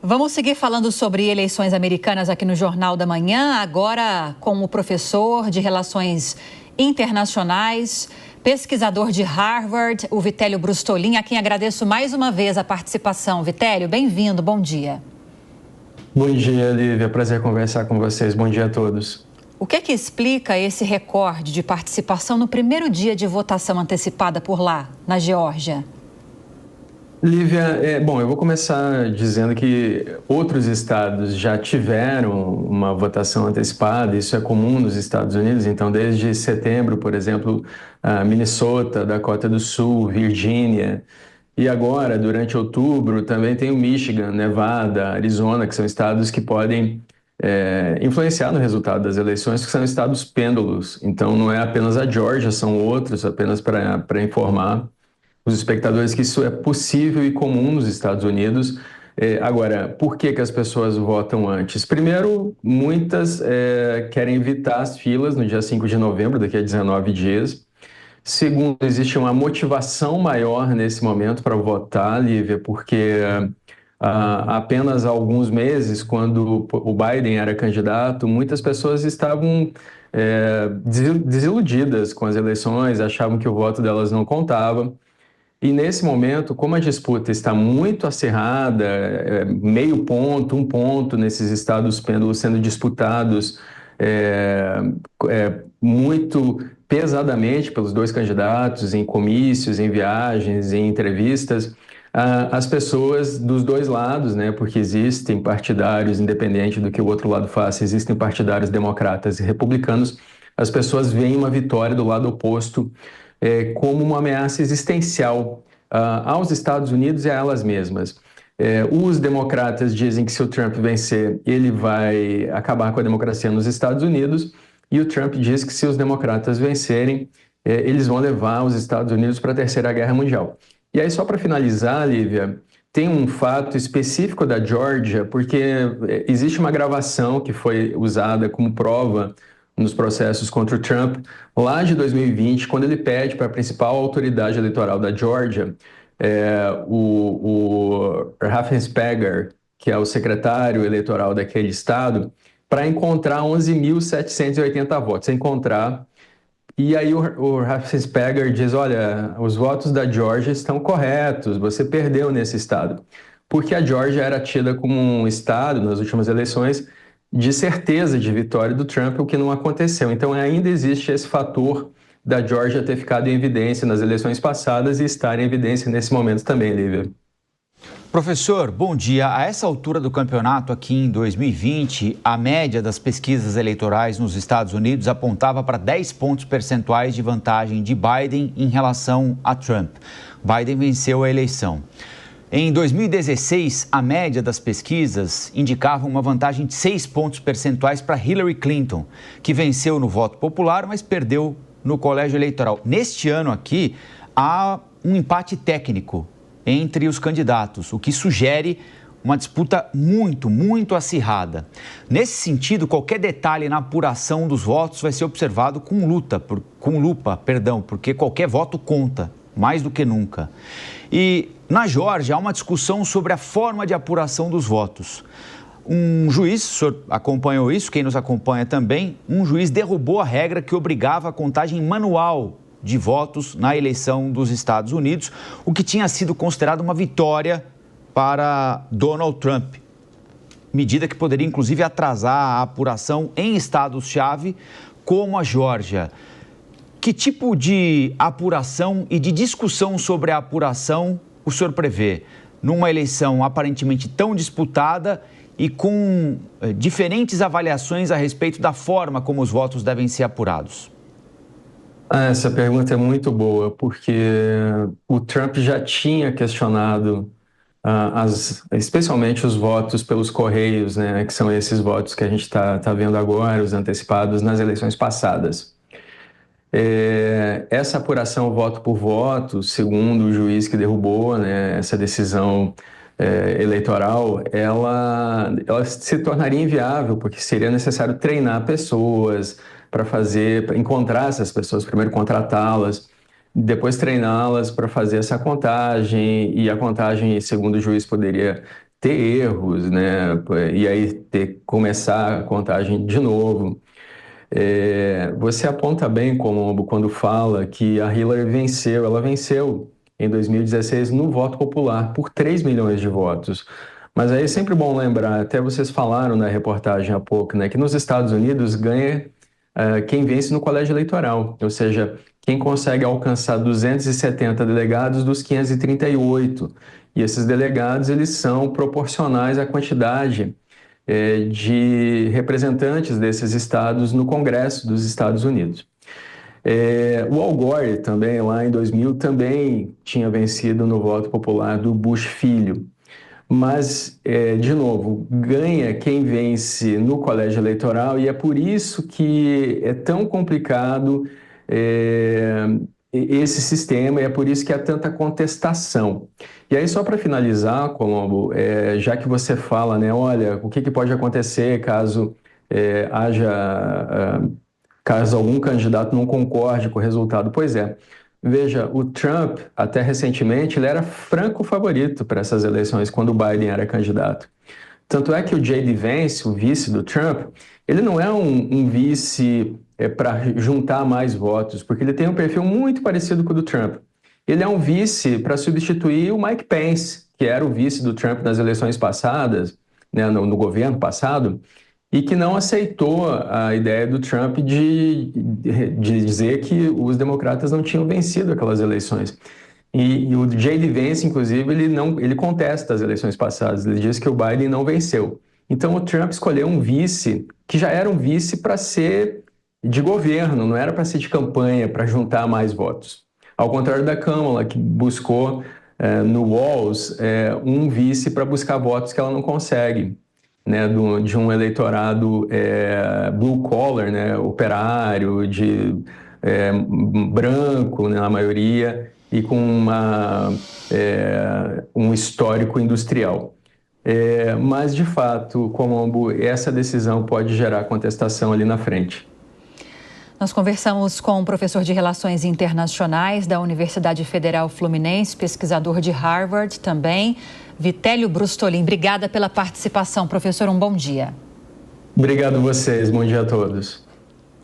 Vamos seguir falando sobre eleições americanas aqui no Jornal da Manhã, agora com o professor de Relações Internacionais, pesquisador de Harvard, o Vitélio Brustolin, a quem agradeço mais uma vez a participação. Vitélio, bem-vindo, bom dia. Bom dia, Lívia. Prazer conversar com vocês. Bom dia a todos. O que explica esse recorde de participação no primeiro dia de votação antecipada por lá, na Geórgia? Lívia, bom, eu vou começar dizendo que outros estados já tiveram uma votação antecipada, isso é comum nos Estados Unidos, então desde setembro, por exemplo, Minnesota, Dakota do Sul, Virgínia, e agora, durante outubro, também tem o Michigan, Nevada, Arizona, que são estados que podem influenciar no resultado das eleições, que são estados pêndulos, então não é apenas a Geórgia, são outros, apenas para informar os espectadores que isso é possível e comum nos Estados Unidos. Agora, por que as pessoas votam antes? Primeiro, muitas querem evitar as filas no dia 5 de novembro, daqui a 19 dias. Segundo, existe uma motivação maior nesse momento para votar, Lívia, porque há apenas alguns meses, quando o Biden era candidato, muitas pessoas estavam desiludidas com as eleições, achavam que o voto delas não contava. E nesse momento, como a disputa está muito acirrada, meio ponto, um ponto nesses estados pêndulos sendo disputados muito pesadamente pelos dois candidatos, em comícios, em viagens, em entrevistas, as pessoas dos dois lados, né, porque existem partidários, independente do que o outro lado faça, existem partidários democratas e republicanos, as pessoas veem uma vitória do lado oposto como uma ameaça existencial aos Estados Unidos e a elas mesmas. Os democratas dizem que se o Trump vencer, ele vai acabar com a democracia nos Estados Unidos, e o Trump diz que se os democratas vencerem, eles vão levar os Estados Unidos para a Terceira Guerra Mundial. E aí, só para finalizar, Lívia, tem um fato específico da Geórgia, porque existe uma gravação que foi usada como prova nos processos contra o Trump, lá de 2020, quando ele pede para a principal autoridade eleitoral da Geórgia, o Raffensperger, que é o secretário eleitoral daquele estado, para encontrar 11.780 votos. E aí o Raffensperger diz, olha, os votos da Geórgia estão corretos, você perdeu nesse estado. Porque a Geórgia era tida como um estado, nas últimas eleições, de certeza de vitória do Trump, o que não aconteceu. Então ainda existe esse fator da Geórgia ter ficado em evidência nas eleições passadas e estar em evidência nesse momento também, Lívia. Professor, bom dia. A essa altura do campeonato, aqui em 2020, a média das pesquisas eleitorais nos Estados Unidos apontava para 10 pontos percentuais de vantagem de Biden em relação a Trump. Biden venceu a eleição. Em 2016, a média das pesquisas indicava uma vantagem de 6 pontos percentuais para Hillary Clinton, que venceu no voto popular, mas perdeu no colégio eleitoral. Neste ano aqui, há um empate técnico entre os candidatos, o que sugere uma disputa muito acirrada. Nesse sentido, qualquer detalhe na apuração dos votos vai ser observado com lupa, porque qualquer voto conta, mais do que nunca. E na Geórgia há uma discussão sobre a forma de apuração dos votos. Um juiz, o senhor acompanhou isso, quem nos acompanha também, um juiz derrubou a regra que obrigava a contagem manual de votos na eleição dos Estados Unidos, o que tinha sido considerado uma vitória para Donald Trump. Medida que poderia, inclusive, atrasar a apuração em estados-chave, como a Geórgia. Que tipo de apuração e de discussão sobre a apuração o senhor prevê numa eleição aparentemente tão disputada e com diferentes avaliações a respeito da forma como os votos devem ser apurados? Essa pergunta é muito boa, porque o Trump já tinha questionado especialmente os votos pelos correios, né, que são esses votos que a gente está vendo agora, os antecipados nas eleições passadas. Essa apuração voto por voto, segundo o juiz que derrubou, né, essa decisão eleitoral, ela se tornaria inviável, porque seria necessário treinar pessoas para encontrar essas pessoas, primeiro contratá-las, depois treiná-las para fazer essa contagem, e a contagem, segundo o juiz, poderia ter erros, né? E aí começar a contagem de novo. Você aponta bem, Colombo, quando fala que a Hillary venceu. Ela venceu em 2016 no voto popular por 3 milhões de votos. Mas aí é sempre bom lembrar, até vocês falaram na reportagem há pouco, né, que nos Estados Unidos ganha quem vence no colégio eleitoral, ou seja, quem consegue alcançar 270 delegados dos 538. E esses delegados, eles são proporcionais à quantidade de representantes desses estados no Congresso dos Estados Unidos. O Al Gore também, lá em 2000, também tinha vencido no voto popular do Bush filho. Mas, de novo, ganha quem vence no colégio eleitoral e é por isso que é tão complicado esse sistema e é por isso que há tanta contestação. E aí, só para finalizar, Colombo, já que você fala, né, olha, o que pode acontecer caso caso algum candidato não concorde com o resultado? Pois é. Veja, o Trump, até recentemente, ele era franco favorito para essas eleições, quando o Biden era candidato. Tanto é que o J.D. Vance, o vice do Trump, ele não é um vice para juntar mais votos, porque ele tem um perfil muito parecido com o do Trump. Ele é um vice para substituir o Mike Pence, que era o vice do Trump nas eleições passadas, né, no governo passado, e que não aceitou a ideia do Trump de dizer que os democratas não tinham vencido aquelas eleições. E o J.D. Vance, inclusive, ele contesta as eleições passadas, ele diz que o Biden não venceu. Então o Trump escolheu um vice, que já era um vice para ser de governo, não era para ser de campanha, para juntar mais votos. Ao contrário da Kamala, que buscou no Walls um vice para buscar votos que ela não consegue. Né, de um eleitorado blue collar, né, operário, branco, né, na maioria, e com um histórico industrial. Mas, de fato, Colombo, essa decisão pode gerar contestação ali na frente. Nós conversamos com o professor de Relações Internacionais da Universidade Federal Fluminense, pesquisador de Harvard também, Vitélio Brustolin. Obrigada pela participação, professor. Um bom dia. Obrigado a vocês. Bom dia a todos.